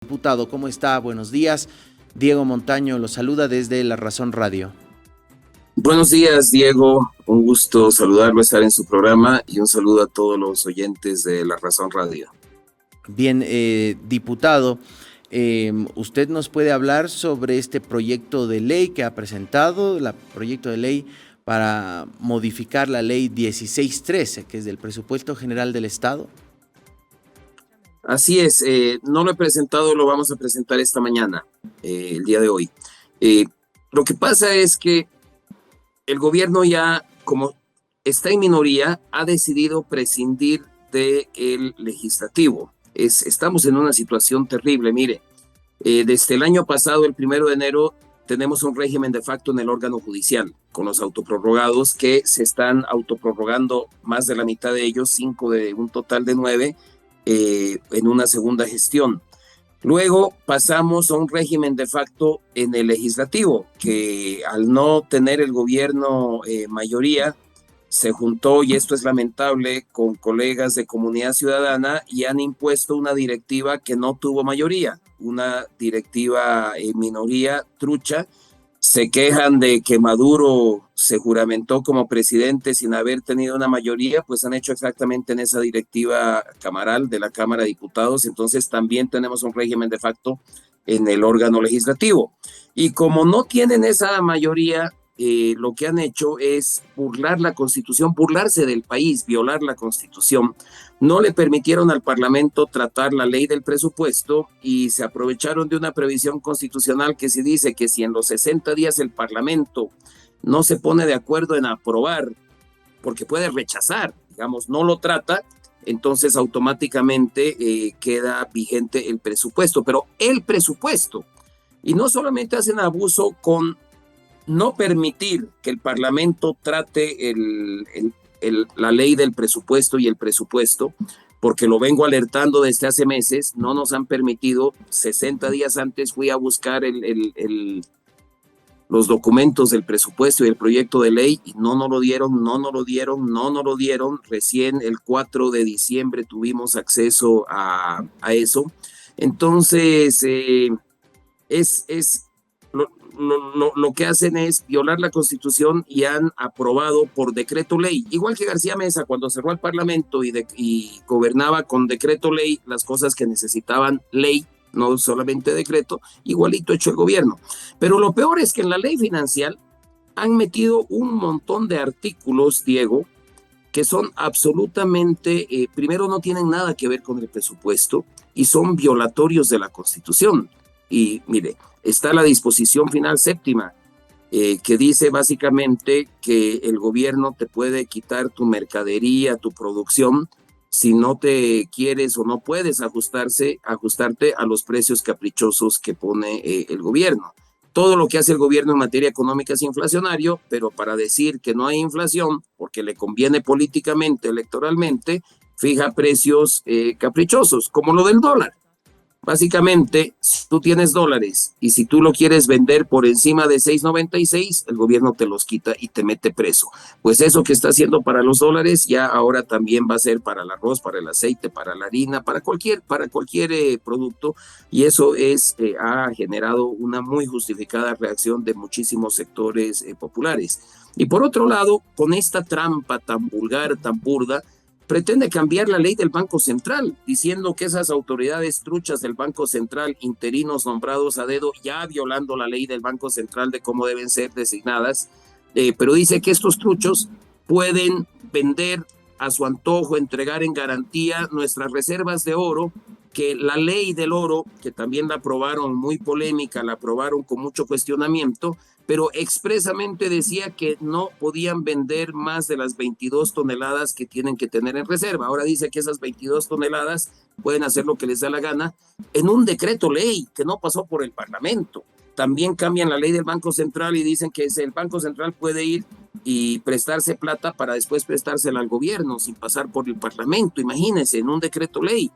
Diputado, ¿cómo está? Buenos días. Diego Montaño lo saluda desde La Razón Radio. Buenos días, Diego. Un gusto saludarlo, estar en su programa y un saludo a todos los oyentes de La Razón Radio. Bien, diputado, ¿usted nos puede hablar sobre este proyecto de ley que ha presentado, el proyecto de ley para modificar la ley 1613, que es del Presupuesto General del Estado? Así es, no lo he presentado, lo vamos a presentar esta mañana, el día de hoy. Lo que pasa es que el gobierno ya, como está en minoría, ha decidido prescindir del legislativo. Estamos en una situación terrible, mire. Desde el año pasado, el 1 de enero, tenemos un régimen de facto en el órgano judicial, con los autoprorrogados que se están autoprorrogando más de la mitad de ellos, 5 de un total de 9, en una segunda gestión. Luego pasamos a un régimen de facto en el legislativo, que al no tener el gobierno mayoría, se juntó, y esto es lamentable, con colegas de Comunidad Ciudadana y han impuesto una directiva que no tuvo mayoría, una directiva minoría trucha. Se quejan de que Maduro se juramentó como presidente sin haber tenido una mayoría, pues han hecho exactamente en esa directiva camaral de la Cámara de Diputados. Entonces también tenemos un régimen de facto en el órgano legislativo. Y como no tienen esa mayoría, lo que han hecho es burlar la Constitución, burlarse del país, violar la Constitución. No le permitieron al Parlamento tratar la ley del presupuesto y se aprovecharon de una previsión constitucional que se dice que si en los 60 días el Parlamento no se pone de acuerdo en aprobar, porque puede rechazar, digamos, no lo trata, entonces automáticamente queda vigente el presupuesto. Pero el presupuesto, y no solamente hacen abuso con no permitir que el Parlamento trate la ley del presupuesto y el presupuesto, porque lo vengo alertando desde hace meses, no nos han permitido. 60 días antes fui a buscar los documentos del presupuesto y el proyecto de ley y no nos lo dieron. Recién el 4 de diciembre tuvimos acceso a eso. Entonces, lo que hacen es violar la Constitución y han aprobado por decreto ley, igual que García Mesa cuando cerró el Parlamento y gobernaba con decreto ley las cosas que necesitaban ley, no solamente decreto, igualito hecho el gobierno. Pero lo peor es que en la ley financiera han metido un montón de artículos, Diego, que son absolutamente, primero no tienen nada que ver con el presupuesto y son violatorios de la Constitución. Y mire, está la disposición final séptima, que dice básicamente que el gobierno te puede quitar tu mercadería, tu producción, si no te quieres o no puedes ajustarte a los precios caprichosos que pone el gobierno. Todo lo que hace el gobierno en materia económica es inflacionario, pero para decir que no hay inflación, porque le conviene políticamente, electoralmente, fija precios caprichosos, como lo del dólar. Básicamente, si tú tienes dólares y si tú lo quieres vender por encima de 6.96, el gobierno te los quita y te mete preso. Pues eso que está haciendo para los dólares ya ahora también va a ser para el arroz, para el aceite, para la harina, para cualquier producto, y eso ha generado una muy justificada reacción de muchísimos sectores populares. Y por otro lado, con esta trampa tan vulgar, tan burda, pretende cambiar la ley del Banco Central, diciendo que esas autoridades truchas del Banco Central, interinos nombrados a dedo, ya violando la ley del Banco Central de cómo deben ser designadas, pero dice que estos truchos pueden vender a su antojo, entregar en garantía nuestras reservas de oro, que la ley del oro, que también la aprobaron muy polémica, la aprobaron con mucho cuestionamiento, pero expresamente decía que no podían vender más de las 22 toneladas que tienen que tener en reserva. Ahora dice que esas 22 toneladas pueden hacer lo que les da la gana en un decreto ley que no pasó por el Parlamento. También cambian la ley del Banco Central y dicen que el Banco Central puede ir y prestarse plata para después prestársela al gobierno sin pasar por el Parlamento. Imagínense, en un decreto ley.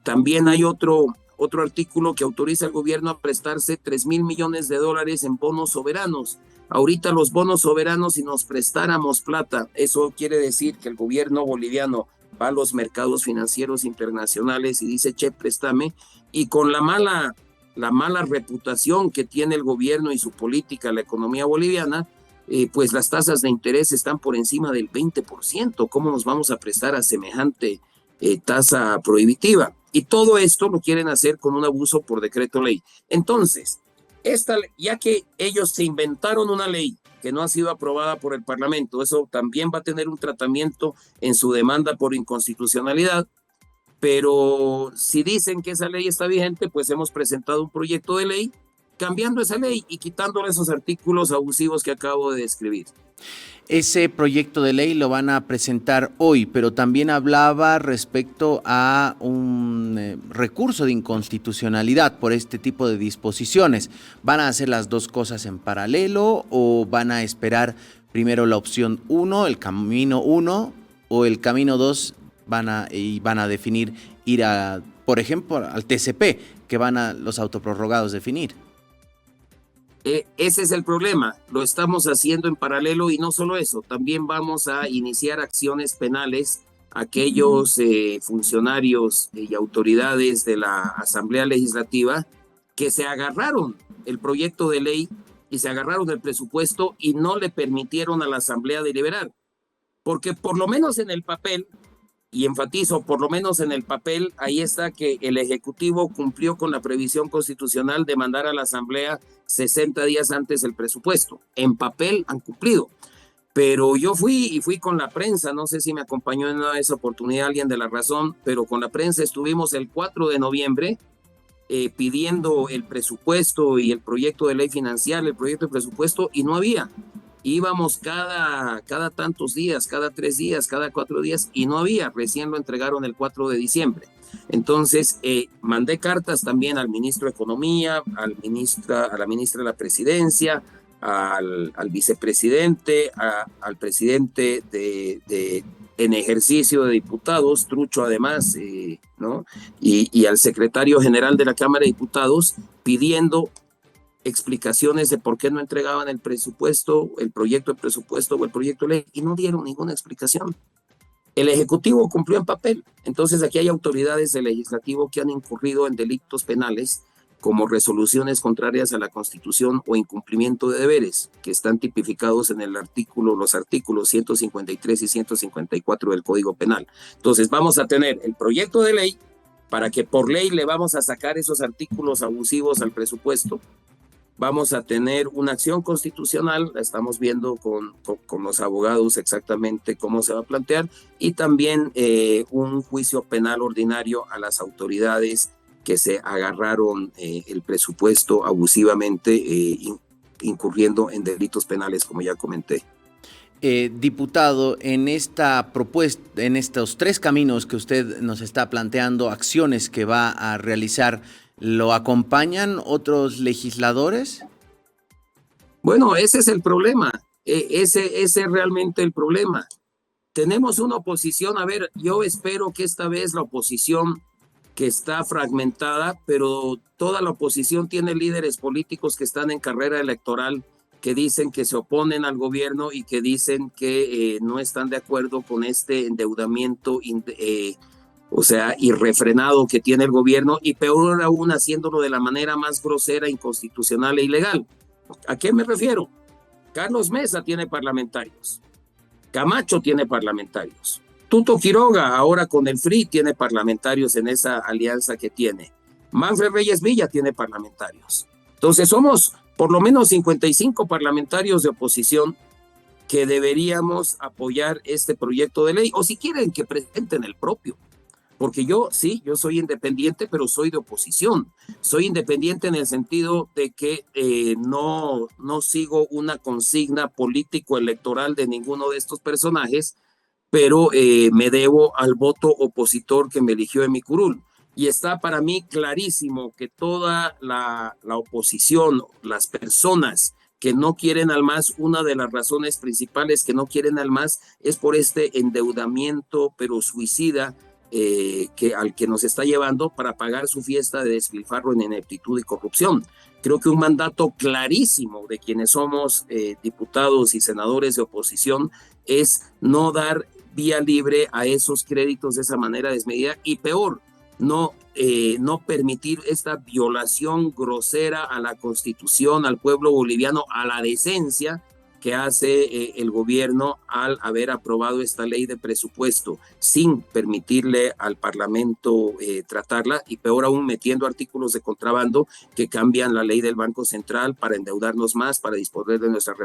También hay otro artículo que autoriza al gobierno a prestarse 3,000 millones de dólares en bonos soberanos. Ahorita los bonos soberanos, si nos prestáramos plata, eso quiere decir que el gobierno boliviano va a los mercados financieros internacionales y dice, che, préstame, y con la mala reputación que tiene el gobierno y su política, la economía boliviana, pues las tasas de interés están por encima del 20%. ¿Cómo nos vamos a prestar a semejante tasa prohibitiva? Y todo esto lo quieren hacer con un abuso por decreto ley. Entonces, ya que ellos se inventaron una ley que no ha sido aprobada por el Parlamento, eso también va a tener un tratamiento en su demanda por inconstitucionalidad, pero si dicen que esa ley está vigente, pues hemos presentado un proyecto de ley cambiando esa ley y quitándole esos artículos abusivos que acabo de describir. Ese proyecto de ley lo van a presentar hoy, pero también hablaba respecto a un recurso de inconstitucionalidad por este tipo de disposiciones. ¿Van a hacer las dos cosas en paralelo o van a esperar primero la opción 1, el camino 1, o el camino 2 van a definir ir a, por ejemplo, al TCP, que van a los autoprorrogados definir? Ese es el problema, lo estamos haciendo en paralelo y no solo eso, también vamos a iniciar acciones penales a aquellos funcionarios y autoridades de la Asamblea Legislativa que se agarraron el proyecto de ley y se agarraron el presupuesto y no le permitieron a la Asamblea deliberar, porque por lo menos en el papel, y enfatizo, por lo menos en el papel, ahí está que el Ejecutivo cumplió con la previsión constitucional de mandar a la Asamblea 60 días antes el presupuesto. En papel han cumplido. Pero yo fui con la prensa, no sé si me acompañó en esa oportunidad alguien de La Razón, pero con la prensa estuvimos el 4 de noviembre pidiendo el presupuesto y el proyecto de ley financiera, el proyecto de presupuesto, y no había. Íbamos cada tantos días, cada 3 días, cada 4 días, y no había. Recién lo entregaron el 4 de diciembre. Entonces, mandé cartas también al ministro de Economía, a la ministra de la Presidencia, al vicepresidente, al presidente en ejercicio de diputados, Trucho además, ¿no? Y al secretario general de la Cámara de Diputados, pidiendo explicaciones de por qué no entregaban el presupuesto, el proyecto de presupuesto o el proyecto de ley, y no dieron ninguna explicación. El Ejecutivo cumplió en papel. Entonces aquí hay autoridades del Legislativo que han incurrido en delitos penales como resoluciones contrarias a la Constitución o incumplimiento de deberes, que están tipificados en los artículos 153 y 154 del Código Penal. Entonces vamos a tener el proyecto de ley para que por ley le vamos a sacar esos artículos abusivos al presupuesto. Vamos a tener una acción constitucional, la estamos viendo con los abogados exactamente cómo se va a plantear, y también un juicio penal ordinario a las autoridades que se agarraron el presupuesto abusivamente, incurriendo en delitos penales, como ya comenté. Diputado, en esta propuesta, en estos 3 caminos que usted nos está planteando, acciones que va a realizar, ¿lo acompañan otros legisladores? Bueno, ese es el problema. Ese es realmente el problema. Tenemos una oposición. A ver, yo espero que esta vez la oposición, que está fragmentada, pero toda la oposición tiene líderes políticos que están en carrera electoral, que dicen que se oponen al gobierno y que dicen que no están de acuerdo con este endeudamiento irrefrenado que tiene el gobierno, y peor aún haciéndolo de la manera más grosera, inconstitucional e ilegal. ¿A qué me refiero? Carlos Mesa tiene parlamentarios, Camacho tiene parlamentarios, Tuto Quiroga ahora con el FRI tiene parlamentarios en esa alianza que tiene, Manfred Reyes Villa tiene parlamentarios. Entonces somos por lo menos 55 parlamentarios de oposición que deberíamos apoyar este proyecto de ley, o si quieren que presenten el propio. Porque yo soy independiente, pero soy de oposición. Soy independiente en el sentido de que no sigo una consigna político-electoral de ninguno de estos personajes, pero me debo al voto opositor que me eligió en mi curul. Y está para mí clarísimo que toda la oposición, las personas que no quieren al MAS, una de las razones principales que no quieren al MAS es por este endeudamiento, pero suicida, al que nos está llevando para pagar su fiesta de despilfarro en ineptitud y corrupción. Creo que un mandato clarísimo de quienes somos diputados y senadores de oposición es no dar vía libre a esos créditos de esa manera desmedida, y peor, no permitir esta violación grosera a la Constitución, al pueblo boliviano, a la decencia que hace el gobierno al haber aprobado esta ley de presupuesto sin permitirle al Parlamento tratarla, y peor aún metiendo artículos de contrabando que cambian la ley del Banco Central para endeudarnos más, para disponer de nuestras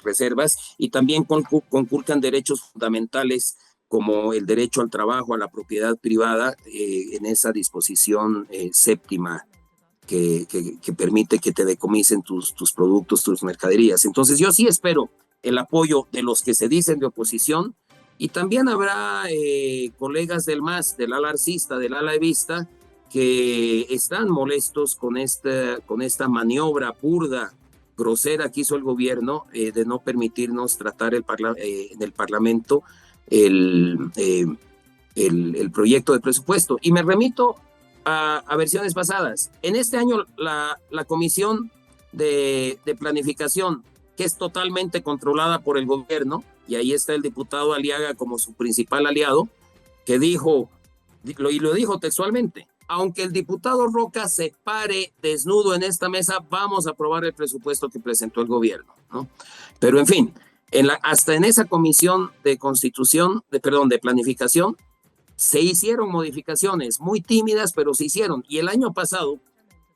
reservas, y también conculcan derechos fundamentales como el derecho al trabajo, a la propiedad privada, en esa disposición séptima que permite que te decomisen tus productos, tus mercaderías. Entonces yo sí espero el apoyo de los que se dicen de oposición, y también habrá colegas del MAS, del ala arcista, del ala evista, que están molestos con esta maniobra burda, grosera que hizo el gobierno de no permitirnos tratar en el Parlamento el proyecto de presupuesto. Y me remito a versiones pasadas. En este año la Comisión de Planificación, que es totalmente controlada por el gobierno, y ahí está el diputado Aliaga como su principal aliado, que dijo, y lo dijo textualmente: aunque el diputado Roca se pare desnudo en esta mesa, vamos a aprobar el presupuesto que presentó el gobierno, ¿no? Pero en fin, hasta en esa comisión de de planificación, se hicieron modificaciones muy tímidas, pero se hicieron. Y el año pasado,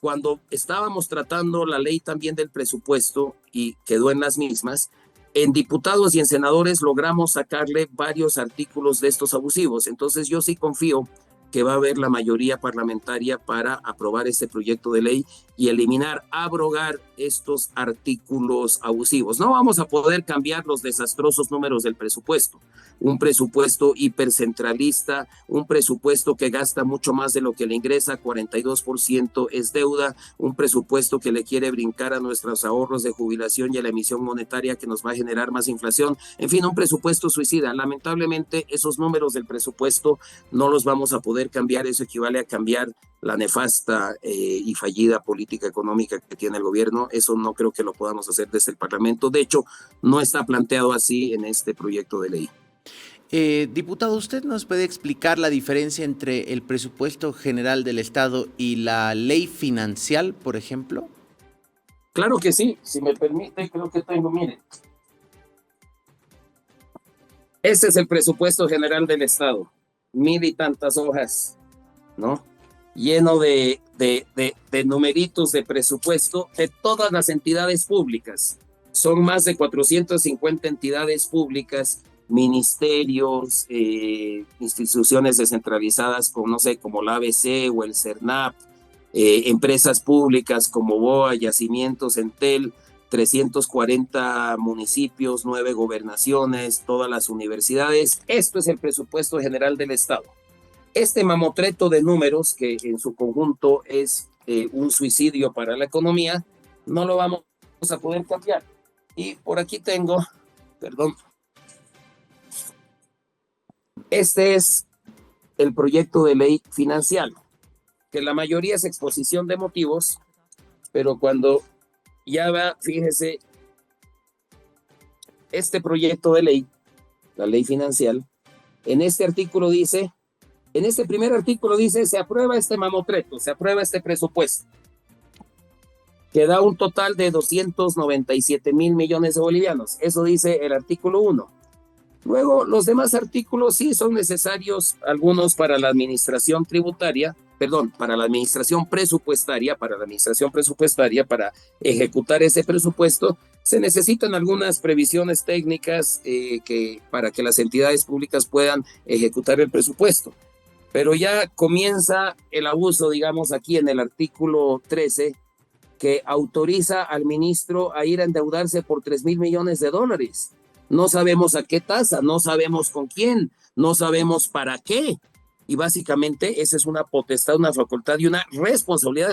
cuando estábamos tratando la ley también del presupuesto y quedó en las mismas, en diputados y en senadores logramos sacarle varios artículos de estos abusivos. Entonces yo sí confío que va a haber la mayoría parlamentaria para aprobar este proyecto de ley y eliminar, abrogar estos artículos abusivos. No vamos a poder cambiar los desastrosos números del presupuesto. Un presupuesto hipercentralista, un presupuesto que gasta mucho más de lo que le ingresa, 42% es deuda, un presupuesto que le quiere brincar a nuestros ahorros de jubilación y a la emisión monetaria que nos va a generar más inflación. En fin, un presupuesto suicida. Lamentablemente, esos números del presupuesto no los vamos a poder cambiar. Eso equivale a cambiar la nefasta y fallida política económica que tiene el gobierno. Eso no creo que lo podamos hacer desde el Parlamento. De hecho, no está planteado así en este proyecto de ley. Diputado, ¿usted nos puede explicar la diferencia entre el presupuesto general del Estado y la ley financiera, por ejemplo? Claro que sí, si me permite, creo que tengo, miren. Este es el presupuesto general del Estado, 1000 y tantas hojas, ¿no? Lleno de numeritos de presupuesto de todas las entidades públicas. Son más de 450 entidades públicas, ministerios, instituciones descentralizadas como, no sé, como la ABC o el CERNAP, empresas públicas como BOA, Yacimientos, Entel, 340 municipios, 9 gobernaciones, todas las universidades. Esto es el presupuesto general del Estado. Este mamotreto de números, que en su conjunto es un suicidio para la economía, no lo vamos a poder cambiar. Y por aquí tengo, perdón, este es el proyecto de ley financiera, que la mayoría es exposición de motivos, pero cuando ya va, fíjese, este proyecto de ley, la ley financiera, en este artículo dice, en este primer artículo dice, se aprueba este mamotreto, se aprueba este presupuesto, que da un total de 297 mil millones de bolivianos. Eso dice el artículo 1. Luego, los demás artículos sí son necesarios, algunos para la administración tributaria, para la administración presupuestaria, para ejecutar ese presupuesto, se necesitan algunas previsiones técnicas para que las entidades públicas puedan ejecutar el presupuesto. Pero ya comienza el abuso, digamos, aquí en el artículo 13, que autoriza al ministro a ir a endeudarse por 3,000 millones de dólares. No sabemos a qué tasa, no sabemos con quién, no sabemos para qué. Y básicamente esa es una potestad, una facultad y una responsabilidad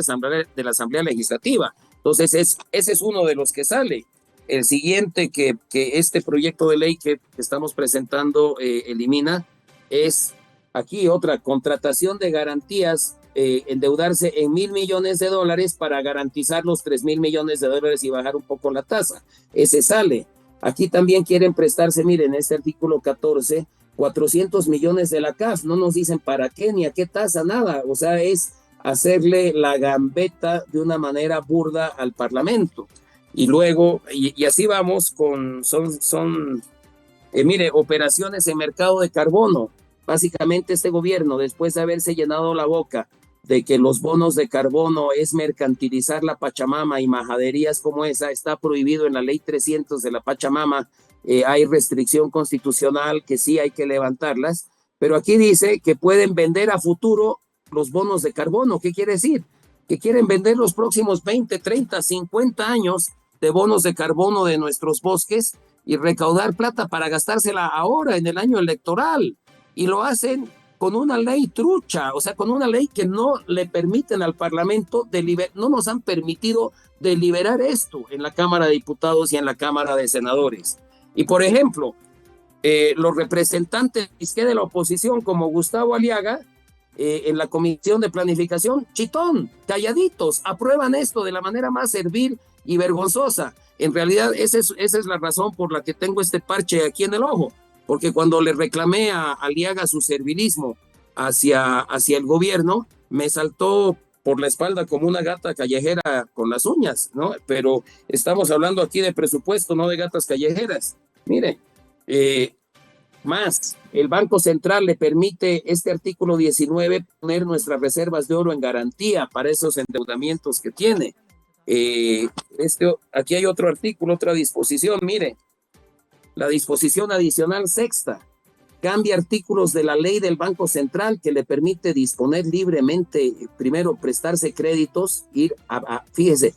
de la Asamblea Legislativa. Entonces ese es uno de los que sale. El siguiente que este proyecto de ley que estamos presentando elimina es aquí otra, contratación de garantías, endeudarse en 1,000 millones de dólares para garantizar los 3,000 millones de dólares y bajar un poco la tasa. Ese sale. Aquí también quieren prestarse, miren, este artículo 14, 400 millones de la CAF, no nos dicen para qué ni a qué tasa, nada, o sea, es hacerle la gambeta de una manera burda al Parlamento. Y luego, y así vamos mire, operaciones en mercado de carbono. Básicamente este gobierno, después de haberse llenado la boca de que los bonos de carbono es mercantilizar la Pachamama y majaderías como esa, está prohibido en la ley 300 de la Pachamama, hay restricción constitucional que sí hay que levantarlas, pero aquí dice que pueden vender a futuro los bonos de carbono. ¿Qué quiere decir? Que quieren vender los próximos 20, 30, 50 años de bonos de carbono de nuestros bosques y recaudar plata para gastársela ahora en el año electoral. Y lo hacen con una ley trucha, o sea, con una ley que no le permiten al Parlamento no nos han permitido deliberar esto en la Cámara de Diputados y en la Cámara de Senadores. Y por ejemplo, los representantes de la oposición como Gustavo Aliaga, en la Comisión de Planificación, chitón, calladitos, aprueban esto de la manera más servil y vergonzosa. En realidad esa es la razón por la que tengo este parche aquí en el ojo, porque cuando le reclamé a Aliaga su servilismo hacia el gobierno, me saltó por la espalda como una gata callejera con las uñas, ¿no? Pero estamos hablando aquí de presupuesto, no de gatas callejeras. Mire, más, el Banco Central le permite este artículo 19 poner nuestras reservas de oro en garantía para esos endeudamientos que tiene. Aquí hay otro artículo, otra disposición, mire, la disposición adicional sexta, cambia artículos de la ley del Banco Central que le permite disponer libremente, primero prestarse créditos, fíjese,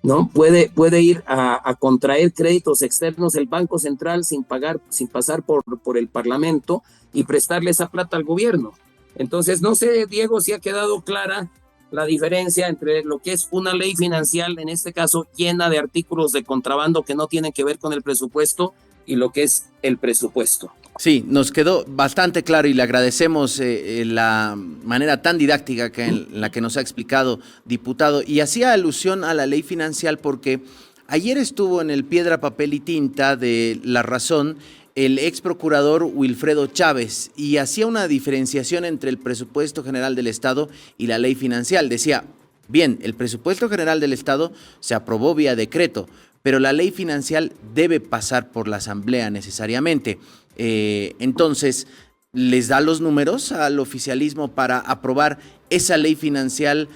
¿no? Puede ir a contraer créditos externos el Banco Central sin pasar por el Parlamento y prestarle esa plata al gobierno. Entonces, no sé, Diego, si ha quedado clara la diferencia entre lo que es una ley financiera, en este caso llena de artículos de contrabando que no tienen que ver con el presupuesto, y lo que es el presupuesto. Sí, nos quedó bastante claro y le agradecemos la manera tan didáctica en la que nos ha explicado, diputado. Y hacía alusión a la ley financiera porque ayer estuvo en el piedra, papel y tinta de La Razón el ex procurador Wilfredo Chávez y hacía una diferenciación entre el presupuesto general del Estado y la ley financiera. Decía, bien, el presupuesto general del Estado se aprobó vía decreto, pero la ley financiera debe pasar por la Asamblea necesariamente. Entonces, ¿les da los números al oficialismo para aprobar esa ley financiera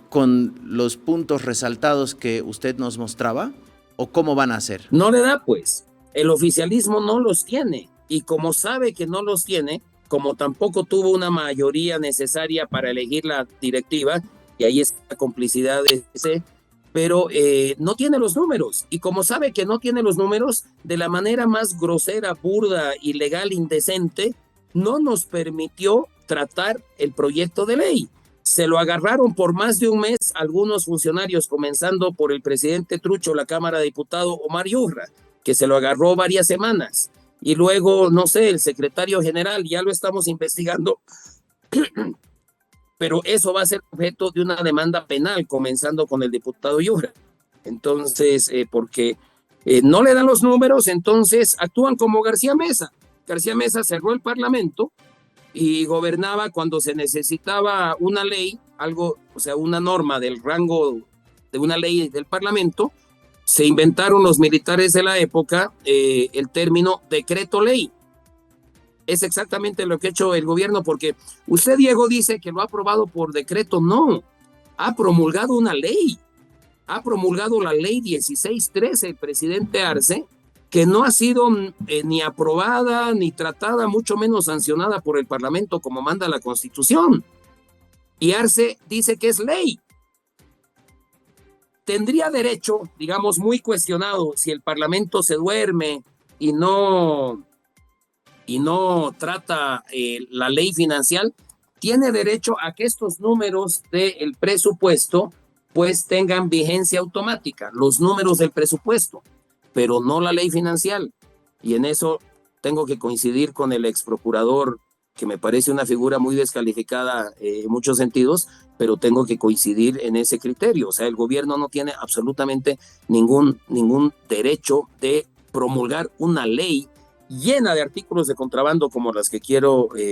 con los puntos resaltados que usted nos mostraba? ¿O cómo van a hacer? No le da, pues. El oficialismo no los tiene. Y como sabe que no los tiene, como tampoco tuvo una mayoría necesaria para elegir la directiva, y ahí está la complicidad de ese, pero no tiene los números, y como sabe que no tiene los números, de la manera más grosera, burda, ilegal, indecente, no nos permitió tratar el proyecto de ley. Se lo agarraron por más de un mes algunos funcionarios, comenzando por el presidente trucho de la Cámara de Diputados, Omar Yurra, que se lo agarró varias semanas, y luego, no sé, el secretario general, ya lo estamos investigando, pero eso va a ser objeto de una demanda penal, comenzando con el diputado Yurra. Entonces, porque no le dan los números, entonces actúan como García Mesa. García Mesa cerró el Parlamento y gobernaba cuando se necesitaba una ley, algo, o sea, una norma del rango de una ley del Parlamento. Se inventaron los militares de la época el término decreto ley. Es exactamente lo que ha hecho el gobierno, porque usted, Diego, dice que lo ha aprobado por decreto. No, ha promulgado una ley. Ha promulgado la ley 1613, el presidente Arce, que no ha sido ni aprobada, ni tratada, mucho menos sancionada por el Parlamento como manda la Constitución. Y Arce dice que es ley. Tendría derecho, digamos, muy cuestionado, si el Parlamento se duerme y no trata la ley financiera, tiene derecho a que estos números del presupuesto pues tengan vigencia automática, los números del presupuesto, pero no la ley financiera. Y en eso tengo que coincidir con el ex procurador, que me parece una figura muy descalificada en muchos sentidos, pero tengo que coincidir en ese criterio. O sea, el gobierno no tiene absolutamente ningún derecho de promulgar una ley llena de artículos de contrabando como las que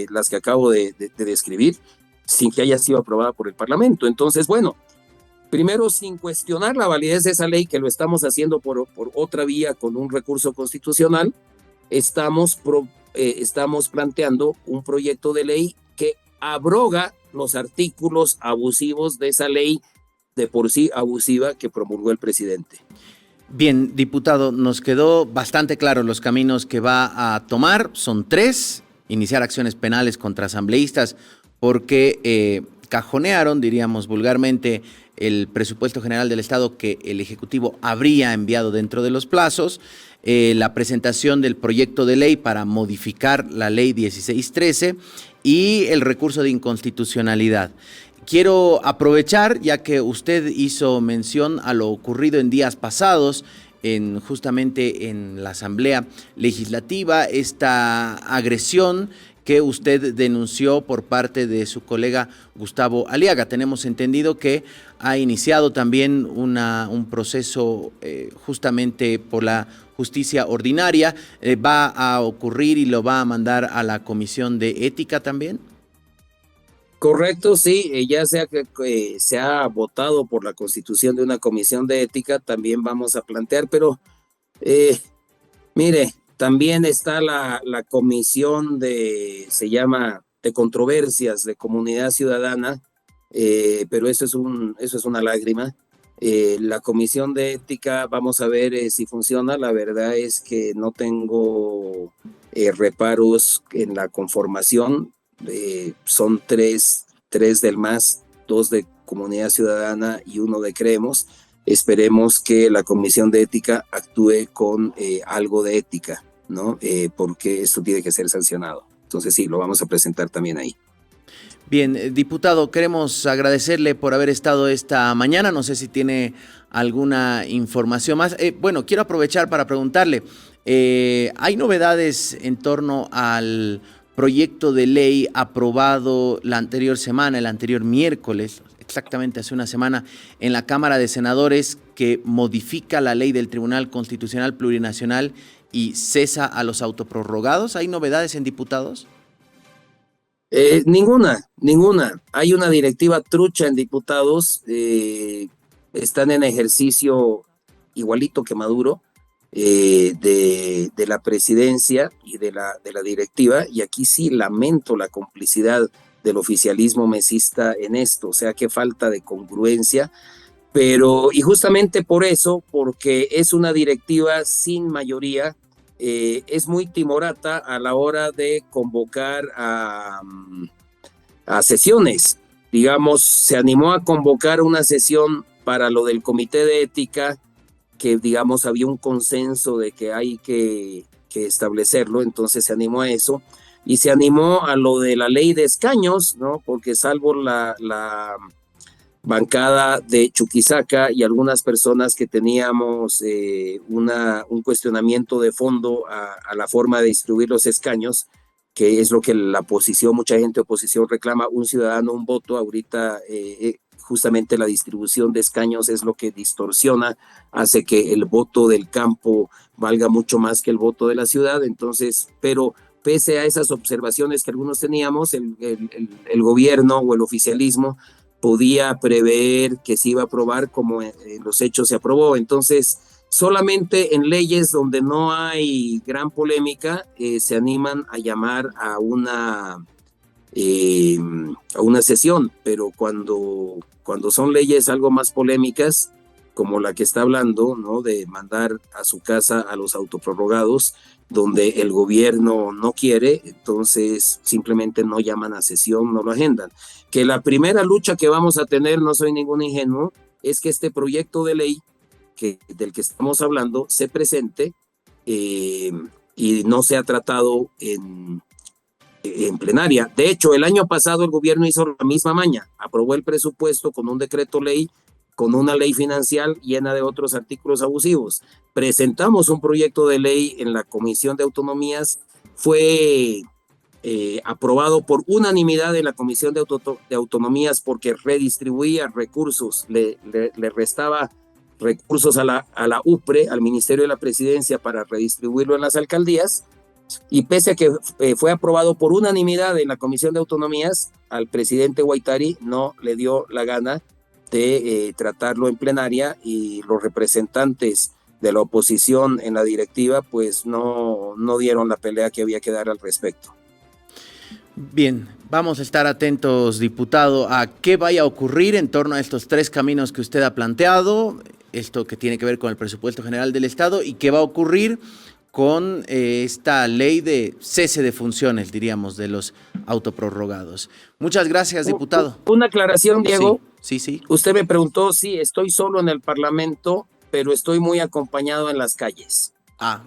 las que acabo de describir, sin que haya sido aprobada por el Parlamento. Entonces, bueno, primero, sin cuestionar la validez de esa ley, que lo estamos haciendo por otra vía con un recurso constitucional, estamos planteando un proyecto de ley que abroga los artículos abusivos de esa ley de por sí abusiva que promulgó el presidente. Bien, diputado, nos quedó bastante claro los caminos que va a tomar. Son 3: iniciar acciones penales contra asambleístas porque cajonearon, diríamos vulgarmente, el presupuesto general del Estado que el Ejecutivo habría enviado dentro de los plazos, la presentación del proyecto de ley para modificar la ley 1613 y el recurso de inconstitucionalidad. Quiero aprovechar, ya que usted hizo mención a lo ocurrido en días pasados, justamente en la Asamblea Legislativa, esta agresión que usted denunció por parte de su colega Gustavo Aliaga. Tenemos entendido que ha iniciado también un proceso justamente por la justicia ordinaria. ¿Va a ocurrir y lo va a mandar a la Comisión de Ética también? Correcto, sí, ya sea que se ha votado por la constitución de una comisión de ética, también vamos a plantear, pero mire, también está la comisión se llama de controversias de comunidad ciudadana, pero eso es una lágrima. La comisión de ética, vamos a ver si funciona. La verdad es que no tengo reparos en la conformación. Son tres del MAS, 2 de Comunidad Ciudadana y 1 de Creemos. Esperemos que la Comisión de Ética actúe con algo de ética, ¿no? Porque esto tiene que ser sancionado. Entonces sí, lo vamos a presentar también ahí. Bien, diputado, queremos agradecerle por haber estado esta mañana. No sé si tiene alguna información más. Bueno, quiero aprovechar para preguntarle, ¿hay novedades en torno al proyecto de ley aprobado la anterior semana, el anterior miércoles, exactamente hace una semana, en la Cámara de Senadores, que modifica la ley del Tribunal Constitucional Plurinacional y cesa a los autoprorrogados? ¿Hay novedades en diputados? Ninguna. Hay una directiva trucha en diputados, están en ejercicio igualito que Maduro, de la presidencia y de la directiva, y aquí sí lamento la complicidad del oficialismo mesista en esto, o sea, qué falta de congruencia, y justamente por eso, porque es una directiva sin mayoría, es muy timorata a la hora de convocar a sesiones. Digamos, se animó a convocar una sesión para lo del Comité de Ética, que digamos había un consenso de que hay que establecerlo, entonces se animó a eso, y se animó a lo de la ley de escaños, ¿no? Porque salvo la bancada de Chuquisaca y algunas personas que teníamos un cuestionamiento de fondo a la forma de distribuir los escaños, que es lo que la oposición, mucha gente de oposición reclama, un ciudadano, un voto. Ahorita justamente la distribución de escaños es lo que distorsiona, hace que el voto del campo valga mucho más que el voto de la ciudad. Entonces, pero pese a esas observaciones que algunos teníamos, el gobierno o el oficialismo podía prever que se iba a aprobar como en los hechos se aprobó. Entonces, solamente en leyes donde no hay gran polémica se animan a llamar a una sesión, pero cuando son leyes algo más polémicas, como la que está hablando, ¿no? De mandar a su casa a los autoprorrogados, donde el gobierno no quiere, entonces simplemente no llaman a sesión, no lo agendan. Que la primera lucha que vamos a tener, no soy ningún ingenuo, es que este proyecto de ley del que estamos hablando se presente y no sea tratado en plenaria. De hecho, el año pasado el gobierno hizo la misma maña, aprobó el presupuesto con un decreto ley, con una ley financiera llena de otros artículos abusivos. Presentamos un proyecto de ley en la Comisión de Autonomías, fue aprobado por unanimidad en la Comisión de Autonomías porque redistribuía recursos, le restaba recursos a la UPRE, al Ministerio de la Presidencia, para redistribuirlo en las alcaldías. Y pese a que fue aprobado por unanimidad en la Comisión de Autonomías, al presidente Guaitari no le dio la gana de tratarlo en plenaria, y los representantes de la oposición en la directiva pues no dieron la pelea que había que dar al respecto. Bien, vamos a estar atentos, diputado, a qué vaya a ocurrir en torno a estos 3 caminos que usted ha planteado, esto que tiene que ver con el presupuesto general del Estado, y qué va a ocurrir con esta ley de cese de funciones, diríamos, de los autoprorrogados. Muchas gracias, diputado. Una aclaración, Diego. Sí. Usted me preguntó si estoy solo en el Parlamento, pero estoy muy acompañado en las calles.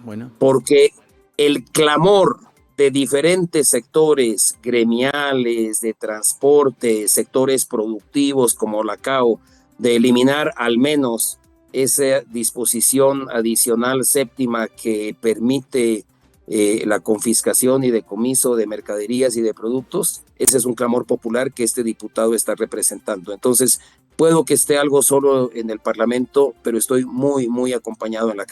Bueno. Porque el clamor de diferentes sectores gremiales, de transporte, sectores productivos como la CAO, de eliminar al menos esa disposición adicional séptima que permite la confiscación y decomiso de mercaderías y de productos, ese es un clamor popular que este diputado está representando. Entonces, puedo que esté algo solo en el Parlamento, pero estoy muy acompañado en la calle.